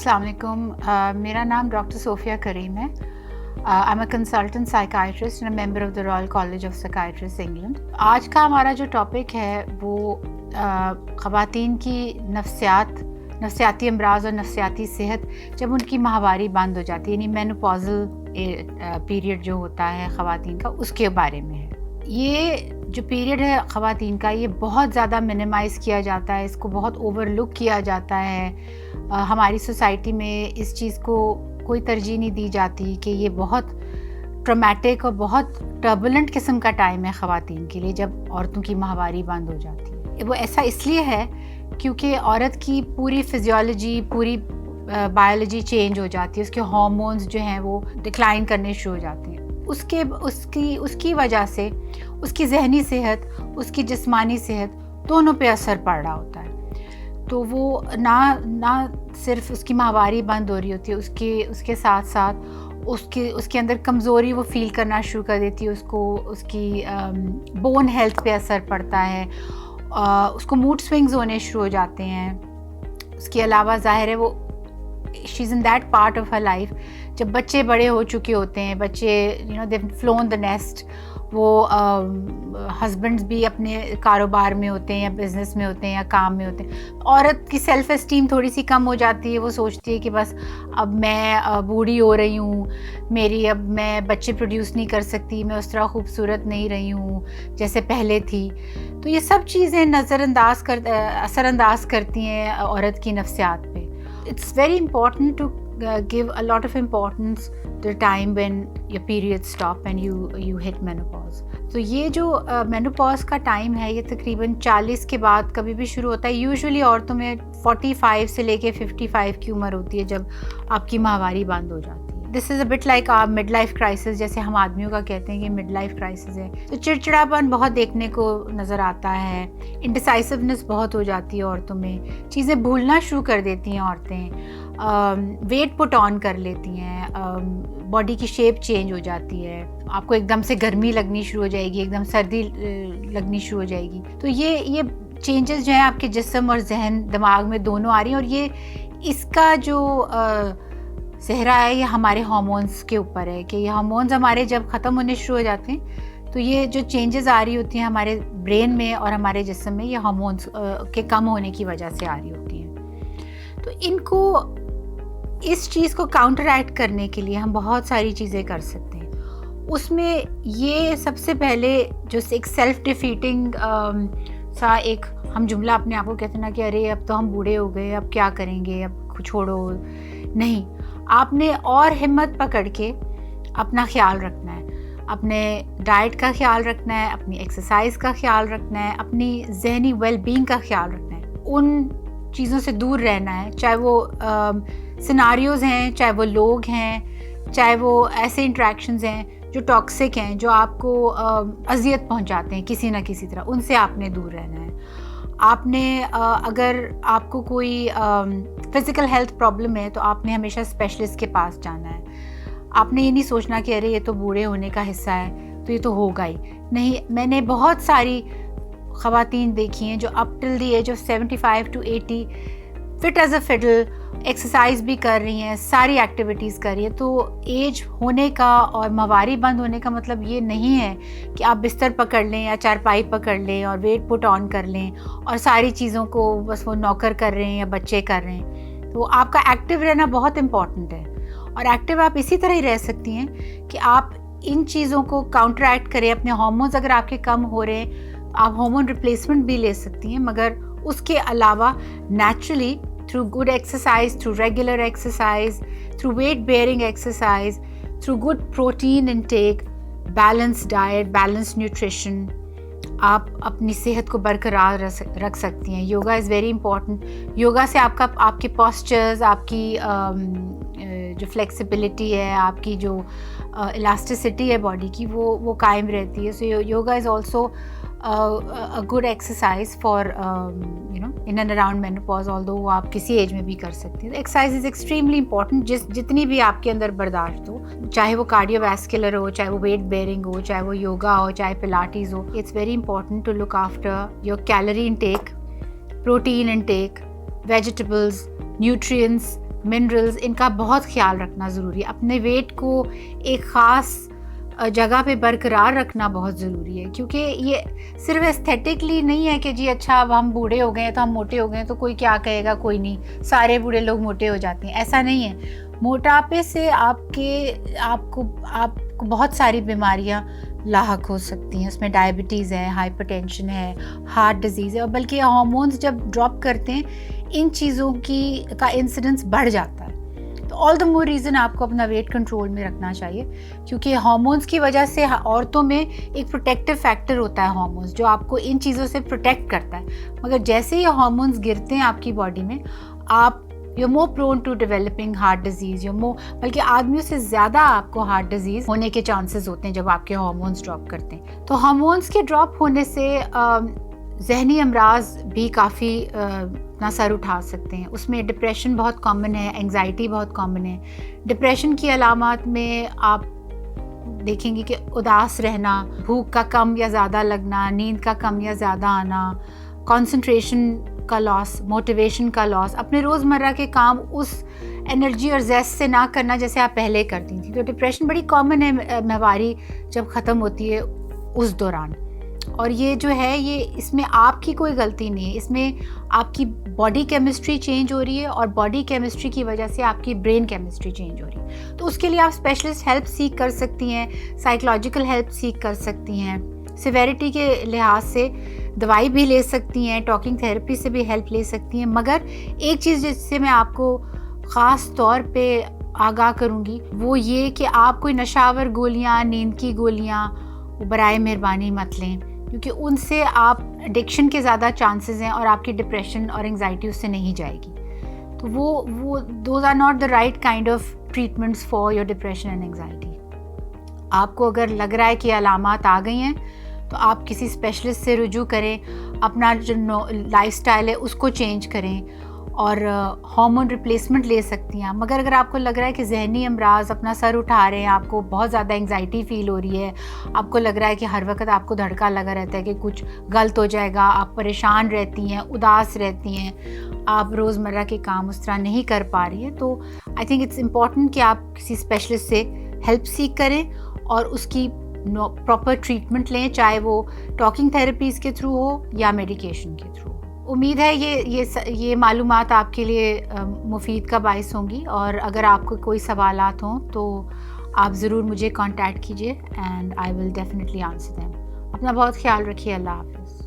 अस्सलाम वालेकुम। मेरा नाम डॉक्टर सोफिया करीम है। I am a consultant psychiatrist and member of the royal college of psychiatrist England. आज का हमारा जो टॉपिक है वो ख़वातीन की नफ्सियाती अमराज और नफ्सियाती सेहत जब उनकी माहवारी बंद हो जाती है, यानी मेनोपॉज़ल पीरियड जो होता है ख़वातीन का, उसके बारे में है। ये जो पीरियड है ख़वातीन का, ये बहुत ज़्यादा मिनिमाइज़ किया जाता है, इसको बहुत ओवरलुक किया जाता है। हमारी सोसाइटी में इस चीज़ को कोई तरजीह नहीं दी जाती कि ये बहुत ट्रॉमेटिक और बहुत टर्बुलेंट किस्म का टाइम है ख़वातीन के लिए जब औरतों की माहवारी बंद हो जाती है। वो ऐसा इसलिए है क्योंकि औरत की पूरी फिजियोलॉजी, पूरी बायोलॉजी चेंज हो जाती है, उसके हार्मोन्स जो हैं वो डिक्लाइन करने शुरू हो जाते हैं। उसकी वजह से उसकी ज़हनी सेहत, उसकी जिस्मानी सेहत दोनों पे असर पड़ रहा होता है। तो वो ना सिर्फ उसकी माहवारी बंद हो रही होती है, उसके साथ साथ उसके अंदर कमज़ोरी वो फ़ील करना शुरू कर देती है, उसकी बोन हेल्थ पे असर पड़ता है, उसको मूड स्विंग्स होने शुरू हो जाते हैं। उसके अलावा ज़ाहिर है वो she is in that part of her life जब बच्चे बड़े हो चुके होते हैं, बच्चे दे फ्लोन द नेस्ट, वो हस्बैंड्स भी अपने कारोबार में होते हैं या बिज़नेस में होते हैं या काम में होते हैं। औरत की सेल्फ़ एस्टीम थोड़ी सी कम हो जाती है, वो सोचती है कि बस अब मैं बूढ़ी हो रही हूँ, अब मैं बच्चे प्रोड्यूस नहीं कर सकती, मैं उस तरह खूबसूरत नहीं रही हूँ जैसे पहले थी। तो ये सब चीज़ें असरअंदाज करती हैं औरत की नफ्सियात पे। It's very important to give a lot of importance to the time when your periods stop and you hit menopause. तो ये जो menopause का टाइम है, ये तकरीबन 40 के बाद कभी भी शुरू होता है। यूजुअली औरतों में 45 से लेके 55 की उम्र होती है जब आपकी माहवारी बंद हो जाती है। This is a bit like mid life crisis, जैसे हम आदमियों का कहते हैं कि मिड लाइफ क्राइसिस है। तो चिड़चिड़ापन बहुत देखने को नज़र आता है, इंडिसाइसिवनेस बहुत हो जाती है औरतों में, चीज़ें भूलना शुरू कर देती हैं औरतें, वेट पुट ऑन कर लेती हैं, बॉडी की शेप चेंज हो जाती है, आपको एकदम से गर्मी लगनी शुरू हो जाएगी, एकदम सर्दी लगनी शुरू हो जाएगी। तो ये चेंजेस जो हैं आपके जिस्म और जहन, दिमाग में दोनों आ रही हैं, और ये इसका जो सेहरा है ये हमारे हार्मोन्स के ऊपर है कि ये हार्मोन्स हमारे जब ख़त्म होने शुरू हो जाते हैं तो ये जो चेंजेस आ रही होती हैं हमारे ब्रेन में और हमारे जिस्म में, ये हार्मोन्स के कम होने की वजह से आ रही होती हैं। तो इस चीज़ को काउंटरएक्ट करने के लिए हम बहुत सारी चीज़ें कर सकते हैं। उसमें ये सबसे पहले जो एक सेल्फ डिफीटिंग सा एक हम जुमला अपने आप को कहते हैं ना कि अरे अब तो हम बूढ़े हो गए, अब क्या करेंगे, अब छोड़ो। नहीं, आपने और हिम्मत पकड़ के अपना ख्याल रखना है, अपने डाइट का ख्याल रखना है, अपनी एक्सरसाइज का ख्याल रखना है, अपनी जहनी वेलबींग का ख्याल रखना है। उन चीज़ों से दूर रहना है, चाहे वो सिनारियोज़ हैं, चाहे वो लोग हैं, चाहे वो ऐसे इंटरेक्शंस हैं जो टॉक्सिक हैं, जो आपको अजियत पहुंचाते हैं किसी ना किसी तरह, उनसे आपने दूर रहना है। आपने अगर आपको कोई फ़िज़िकल हेल्थ प्रॉब्लम है तो आपने हमेशा स्पेशलिस्ट के पास जाना है। आपने ये नहीं सोचना कि अरे ये तो बूढ़े होने का हिस्सा है तो ये तो होगा ही नहीं। मैंने बहुत सारी ख़वातीन देखी हैं जो up till the age of 75 to 80 fit as a fiddle, exercise भी कर रही हैं, सारी एक्टिविटीज़ कर रही हैं। तो एज होने का और माहवारी बंद होने का मतलब ये नहीं है कि आप बिस्तर पकड़ लें या चारपाई पकड़ लें और वेट पुट ऑन कर लें और सारी चीज़ों को बस वो नौकर कर रहे हैं या बच्चे कर रहे हैं। तो आपका एक्टिव रहना बहुत इम्पॉर्टेंट है, और एक्टिव आप इसी तरह ही रह सकती हैं कि आप इन चीज़ों को काउंटरएक्ट करें। अपने हार्मोन्स अगर आपके कम हो रहे हैं, आप हार्मोन रिप्लेसमेंट भी ले सकती हैं, मगर उसके अलावा naturally through good exercise, through regular exercise, through weight bearing exercise, through good protein intake, balanced diet, balanced nutrition, आप अपनी सेहत को बरकरार रख सकती हैं। Yoga is very important. Yoga से आपके पोस्चर्स, आपकी जो फ्लेक्सिबिलिटी है, आपकी जो इलास्टिसिटी है बॉडी की, वो कायम रहती है। So yoga is also a good exercise for in and around menopause, although वो आप किसी एज में भी कर सकती हैं। एक्सरसाइज इज़ एक्सट्रीमली इंपॉर्टेंट, जितनी भी आपके अंदर बर्दाश्त हो, चाहे वो कार्डियोवैस्कुलर हो, चाहे वो वेट बेयरिंग हो, चाहे वो योगा हो, चाहे पिलाटीज हो। It's very important to look after your calorie intake, protein intake, vegetables, nutrients, minerals, ان کا بہت خیال رکھنا ضروری ہے. اپنے ویٹ کو ایک خاص جگہ پہ برقرار رکھنا بہت ضروری ہے، کیونکہ یہ صرف استھیٹکلی نہیں ہے کہ جی اچھا اب ہم بوڑھے ہو گئے ہیں تو ہم موٹے ہو گئے ہیں تو کوئی کیا کہے گا، کوئی نہیں، سارے بوڑھے لوگ موٹے ہو جاتے ہیں. ایسا نہیں ہے. موٹاپے سے آپ کو بہت ساری بیماریاں لاحق ہو سکتی ہیں. اس میں ڈائبٹیز ہے، ہائپر ٹینشن ہے، ہارٹ ڈیزیز ہے، اور بلکہ ہارمونز جب ڈراپ کرتے ہیں ان چیزوں کا انسیڈنس بڑھ جاتا ہے. تو آل دا مور ریزن آپ کو اپنا ویٹ کنٹرول میں رکھنا چاہیے، کیونکہ ہارمونز کی وجہ سے عورتوں میں ایک پروٹیکٹیو فیکٹر ہوتا ہے ہارمونز، جو آپ کو ان چیزوں سے پروٹیکٹ کرتا ہے. مگر جیسے ہی ہارمونز گرتے ہیں آپ کی باڈی میں، آپ you more prone to developing heart disease, بلکہ آدمیوں سے زیادہ آپ کو ہارٹ ڈیزیز ہونے کے چانسز ہوتے ہیں جب آپ کے ہارمونز ڈراپ کرتے ہیں. تو ہارمونز کے ڈراپ ہونے سے ذہنی امراض بھی کافی اپنا سر اٹھا سکتے ہیں. اس میں ڈپریشن بہت کامن ہے، انگزائٹی بہت کامن ہے. ڈپریشن کی علامات میں آپ دیکھیں گے کہ اداس رہنا، بھوک کا کم یا زیادہ لگنا، نیند کا کم یا زیادہ آنا، کنسنٹریشن کا لاس، موٹیویشن کا لاس، اپنے روزمرہ کے کام اس انرجی اور زیست سے نہ کرنا جیسے آپ پہلے کرتی تھیں. تو ڈپریشن بڑی کامن ہے مہواری جب ختم ہوتی ہے اس دوران. اور یہ جو ہے اس میں آپ کی کوئی غلطی نہیں ہے، اس میں آپ کی باڈی کیمسٹری چینج ہو رہی ہے، اور باڈی کیمسٹری کی وجہ سے آپ کی برین کیمسٹری چینج ہو رہی ہے. تو اس کے لیے آپ اسپیشلسٹ ہیلپ سیکھ کر سکتی ہیں، سائیکولوجیکل ہیلپ سیکھ کر سکتی ہیں، سیویرٹی کے لحاظ سے دوائی بھی لے سکتی ہیں، ٹاکنگ تھیراپی سے بھی ہیلپ لے سکتی ہیں. مگر ایک چیز جس سے میں آپ کو خاص طور پہ آگاہ کروں گی وہ یہ کہ آپ کوئی نشہ آور گولیاں، نیند کی گولیاں برائے مہربانی مت لیں، کیونکہ ان سے آپ ایڈکشن کے زیادہ چانسز ہیں اور آپ کی ڈپریشن اور انگزائٹی اس سے نہیں جائے گی. تو وہ those are not the right kind of treatments for your depression and anxiety. آپ کو اگر لگ رہا ہے کہ علامات آ گئی ہیں تو آپ کسی اسپیشلسٹ سے رجوع کریں، اپنا جو لائف سٹائل ہے اس کو چینج کریں، اور ہارمون ریپلیسمنٹ لے سکتی ہیں. مگر اگر آپ کو لگ رہا ہے کہ ذہنی امراض اپنا سر اٹھا رہے ہیں، آپ کو بہت زیادہ انگزائٹی فیل ہو رہی ہے، آپ کو لگ رہا ہے کہ ہر وقت آپ کو دھڑکا لگا رہتا ہے کہ کچھ غلط ہو جائے گا، آپ پریشان رہتی ہیں، اداس رہتی ہیں، آپ روزمرہ کے کام اس طرح نہیں کر پا رہی ہیں، تو آئی تھنک اٹس امپورٹنٹ کہ آپ کسی اسپیشلسٹ سے ہیلپ سیکھ کریں اور اس کی پراپر ٹریٹمنٹ لیں، چاہے وہ ٹاکنگ تھیراپیز کے تھرو ہو یا میڈیکیشن کے تھرو. امید ہے یہ معلومات آپ کے لیے مفید کا باعث ہوں گی، اور اگر آپ کو کوئی سوالات ہوں تو آپ ضرور مجھے کانٹیکٹ کیجیے and I will definitely answer them. اپنا بہت خیال رکھیے. اللہ حافظ.